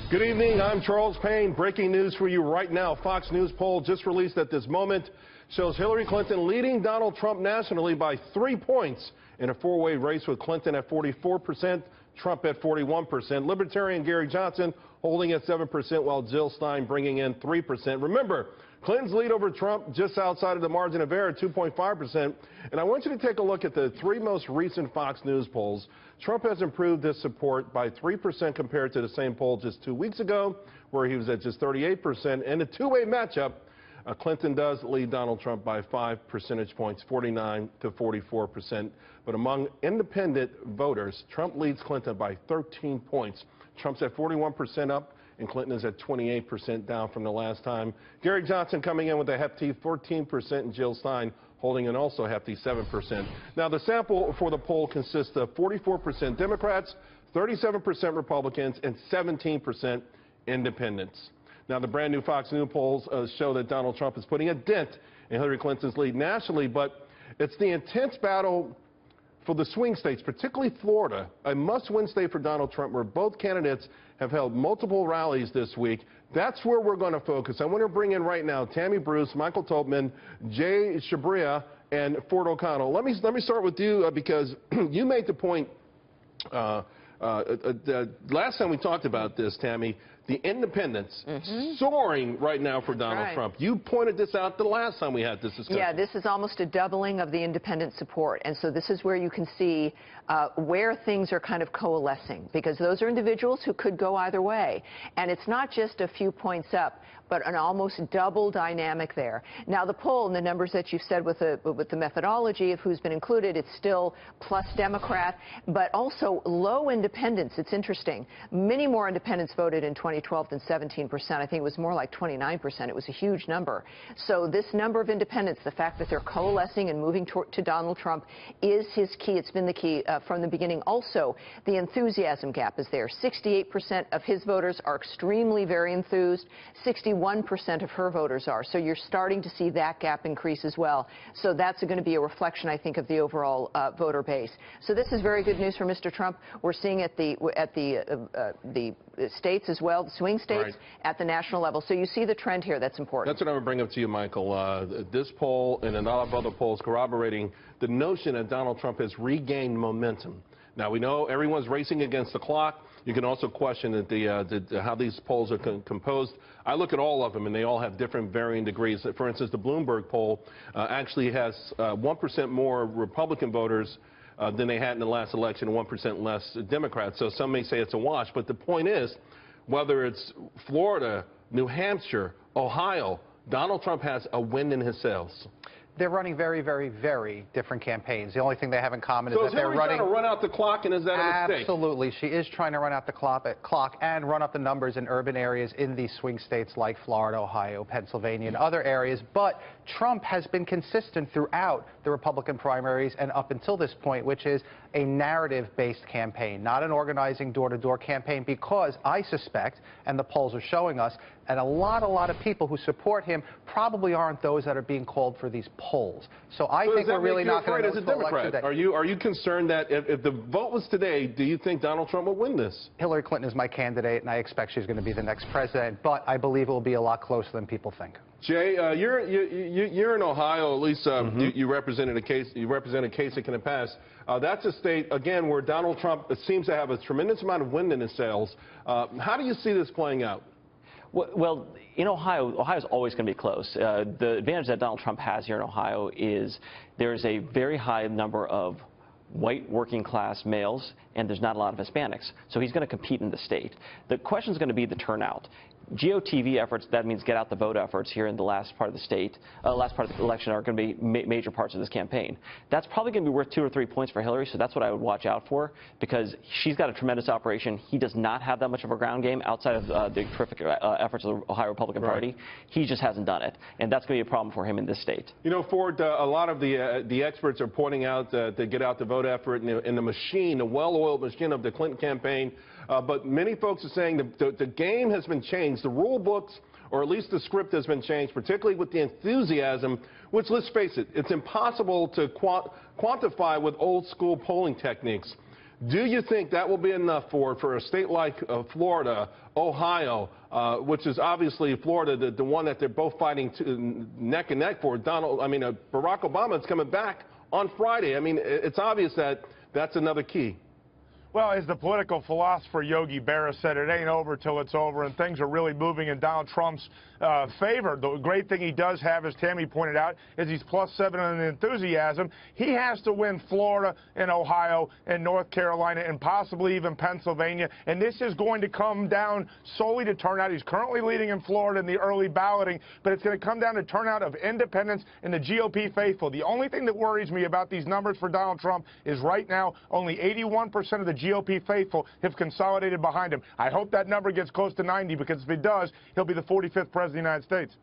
Good evening, I'm Charles Payne. Breaking news for you right now. Fox News poll just released at this moment shows Hillary Clinton leading Donald Trump nationally by 3 points in a four-way race with Clinton at 44%, Trump at 41%. Libertarian Gary Johnson holding at 7%, while Jill Stein bringing in 3%. Remember, Clinton's lead over Trump just outside of the margin of error, 2.5%. And I want you to take a look at the three most recent Fox News polls. Trump has improved this support by 3% compared to the same poll just 2 weeks ago, where he was at just 38%. In a two-way matchup, Clinton does lead Donald Trump by 5 percentage points, 49 to 44%. But among independent voters, Trump leads Clinton by 13 points. Trump's at 41% up, and Clinton is at 28% down from the last time. Gary Johnson coming in with a hefty 14%, and Jill Stein holding an also hefty 7%. Now, the sample for the poll consists of 44% Democrats, 37% Republicans, and 17% independents. Now, the brand new Fox News polls show that Donald Trump is putting a dent in Hillary Clinton's lead nationally, but it's the intense battle for the swing states, particularly Florida, a must-win state for Donald Trump, where both candidates have held multiple rallies this week. That's where we're going to focus. I want to bring in right now Tammy Bruce, Michael Tobman, Chabria, and Ford O'Connell. Let me start with you because you made the point last time we talked about this, Tammy, the independents soaring right now for Donald Trump. You pointed this out the last time we had this discussion. Yeah, this is almost a doubling of the independent support. And so this is where you can see where things are kind of coalescing, because those are individuals who could go either way. And it's not just a few points up, but an almost double dynamic there. Now, the poll and the numbers that you've said with the methodology of who's been included, it's still plus Democrat, but also low independents. It's interesting. Many more independents voted in 2012 than 17%. I think it was more like 29%. It was a huge number. So this number of independents, the fact that they're coalescing and moving to Donald Trump is his key. It's been the key from the beginning. Also, the enthusiasm gap is there. 68% of his voters are extremely very enthused. 61% of her voters are. So you're starting to see that gap increase as well. So that's going to be a reflection, I think, of the overall voter base. So this is very good news for Mr. Trump. We're seeing at the states as well, the swing states, at the national level. So you see the trend here. That's important. That's what I would bring up to you, Michael. This poll and a lot of other polls corroborating the notion that Donald Trump has regained momentum. Now, we know everyone's racing against the clock. You can also question how these polls are composed. I look at all of them, and they all have different varying degrees. For instance, the Bloomberg poll actually has 1% more Republican voters than they had in the last election, 1% less Democrats. So some may say it's a wash. But the point is, whether it's Florida, New Hampshire, Ohio, Donald Trump has a wind in his sails. They're running very, very, very different campaigns. The only thing they have in common is that they're running. So is Hillary trying to run out the clock, and is that a mistake? Absolutely. She is trying to run out the clock and run up the numbers in urban areas in these swing states like Florida, Ohio, Pennsylvania, and other areas. But Trump has been consistent throughout the Republican primaries and up until this point, which is a narrative-based campaign, not an organizing door-to-door campaign, because I suspect, and the polls are showing us, and a lot of people who support him probably aren't those that are being called for these polls. So I think we're really not going to know until election day. Are you concerned that if the vote was today, do you think Donald Trump will win this? Hillary Clinton is my candidate, and I expect she's going to be the next president, but I believe it will be a lot closer than people think. Jay, you're in Ohio. At least you represented Kasich in the past. That's a state, again, where Donald Trump seems to have a tremendous amount of wind in his sails. How do you see this playing out? Well, in Ohio's always going to be close. The advantage that Donald Trump has here in Ohio is there's a very high number of white working class males, and there's not a lot of Hispanics. So he's going to compete in the state. The question is going to be the turnout. GOTV efforts, that means get out the vote efforts here in the last part of the state, last part of the election, are going to be major parts of this campaign. That's probably going to be worth 2 or 3 points for Hillary, so that's what I would watch out for, because she's got a tremendous operation. He does not have that much of a ground game outside of the terrific efforts of the Ohio Republican Party. He just hasn't done it, and that's going to be a problem for him in this state. You know, Ford, a lot of the experts are pointing out the get out the vote effort and the machine, the well-oiled machine of the Clinton campaign. But many folks are saying the game has been changed. The rule books, or at least the script, has been changed, particularly with the enthusiasm, which, let's face it, it's impossible to quantify with old-school polling techniques. Do you think that will be enough for a state like Florida, Ohio, which is obviously Florida, the one that they're both fighting neck and neck for? Barack Obama is coming back on Friday. I mean, it's obvious that that's another key. Well, as the political philosopher Yogi Berra said, it ain't over till it's over, and things are really moving in Donald Trump's favor. The great thing he does have, as Tammy pointed out, is he's +7 in enthusiasm. He has to win Florida and Ohio and North Carolina and possibly even Pennsylvania, and this is going to come down solely to turnout. He's currently leading in Florida in the early balloting, but it's going to come down to turnout of independents and the GOP faithful. The only thing that worries me about these numbers for Donald Trump is right now only 81% of the GOP faithful have consolidated behind him. I hope that number gets close to 90, because if it does, he'll be the 45th president of the United States.